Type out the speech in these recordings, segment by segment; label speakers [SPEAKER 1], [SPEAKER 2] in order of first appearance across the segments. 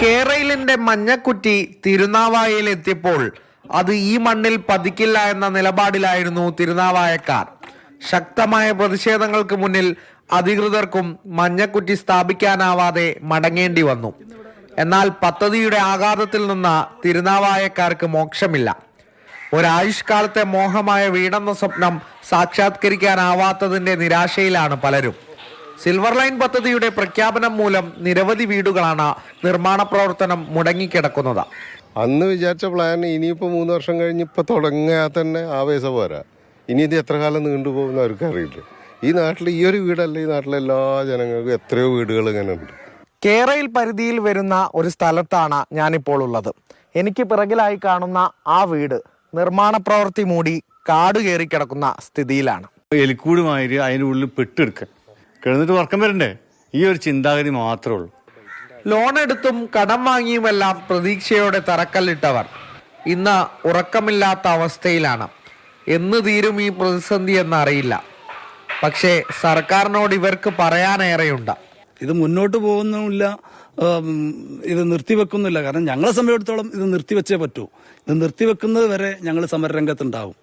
[SPEAKER 1] കേരളിന്റെ മഞ്ഞക്കുറ്റി തിരുനാവായയിൽ എത്തിയപ്പോൾ അത് ഈ മണ്ണിൽ പതിക്കില്ല എന്ന നിലപാടിലായിരുന്നു തിരുനാവായക്കാർ. ശക്തമായ പ്രതിഷേധങ്ങൾക്ക് മുന്നിൽ അധികൃതർക്കും മഞ്ഞക്കുറ്റി സ്ഥാപിക്കാനാവാതെ മടങ്ങേണ്ടി വന്നു. എന്നാൽ പദ്ധതിയുടെ ആഘാതത്തിൽ നിന്ന് തിരുനാവായക്കാർക്ക് മോക്ഷമില്ല. ഒരായുഷ്കാലത്തെ മോഹമായ വീടെന്ന സ്വപ്നം സാക്ഷാത്കരിക്കാനാവാത്തതിന്റെ നിരാശയിലാണ് പലരും. സിൽവർ ലൈൻ പദ്ധതിയുടെ പ്രഖ്യാപനം മൂലം നിരവധി വീടുകളാണ് നിർമ്മാണ പ്രവർത്തനം മുടങ്ങിക്കിടക്കുന്നത്.
[SPEAKER 2] അന്ന് വിചാരിച്ച പ്ലാൻ ഇനിയിപ്പോൾ 3 വർഷം കഴിഞ്ഞ് ഇപ്പോൾ തുടങ്ങിയാൽ തന്നെ ആവേശം പോരാ. ഇനി ഇത് എത്ര കാലം നീണ്ടുപോകുന്ന അവർക്ക് അറിയില്ല. ഈ നാട്ടിൽ ഈ ഒരു വീടല്ല, ഈ നാട്ടിലെ എല്ലാ ജനങ്ങൾക്കും എത്രയോ വീടുകൾ ഇങ്ങനെ ഉണ്ട്.
[SPEAKER 1] കേരയിൽ പരിധിയിൽ വരുന്ന ഒരു സ്ഥലത്താണ് ഞാനിപ്പോൾ ഉള്ളത്. എനിക്ക് പിറകിലായി കാണുന്ന ആ വീട് നിർമ്മാണ പ്രവൃത്തി മൂടി കാട് കയറി കിടക്കുന്ന സ്ഥിതിയിലാണ്.
[SPEAKER 3] എലിക്കൂടുമാതിരി അതിൻ്റെ ഉള്ളിൽ പെട്ടെടുക്കുക, കിടന്നിട്ട് ഉറക്കം വരണ്ടേ, ഈ ഒരു ചിന്താഗതി മാത്രമേ ഉള്ളൂ.
[SPEAKER 1] ലോൺ എടുത്തും കടം വാങ്ങിയുമെല്ലാം പ്രതീക്ഷയോടെ തറക്കല്ലിട്ടവർ ഇന്ന് ഉറക്കമില്ലാത്ത അവസ്ഥയിലാണ്. എന്ന് തീരും ഈ പ്രതിസന്ധി എന്നറിയില്ല. പക്ഷേ സർക്കാരിനോട് ഇവർക്ക് പറയാനേറെയുണ്ട്.
[SPEAKER 4] ഇത് മുന്നോട്ട് പോകുന്നില്ല, ഇത് നിർത്തിവെക്കുന്നില്ല. കാരണം ഞങ്ങളെ സംബന്ധിച്ചിടത്തോളം ഇത് നിർത്തിവെച്ചേ പറ്റൂ. ഇത് നിർത്തിവെക്കുന്നത് വരെ ഞങ്ങൾ സമരരംഗത്തുണ്ടാവും.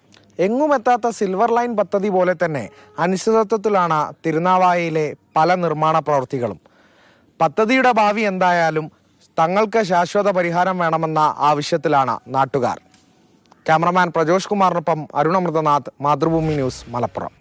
[SPEAKER 1] എങ്ങുമെത്താത്ത സിൽവർ ലൈൻ പദ്ധതി പോലെ തന്നെ അനിശ്ചിതത്വത്തിലാണ് തിരുനാവായയിലെ പല നിർമ്മാണ പ്രവൃത്തികളും. പദ്ധതിയുടെ ഭാവി എന്തായാലും തങ്ങൾക്ക് ശാശ്വത പരിഹാരം വേണമെന്ന ആവശ്യത്തിലാണ് നാട്ടുകാർ. Cameraman Prajosh കുമാറിനൊപ്പം Arun Amrithanath, Mathrubhumi news, Malappuram.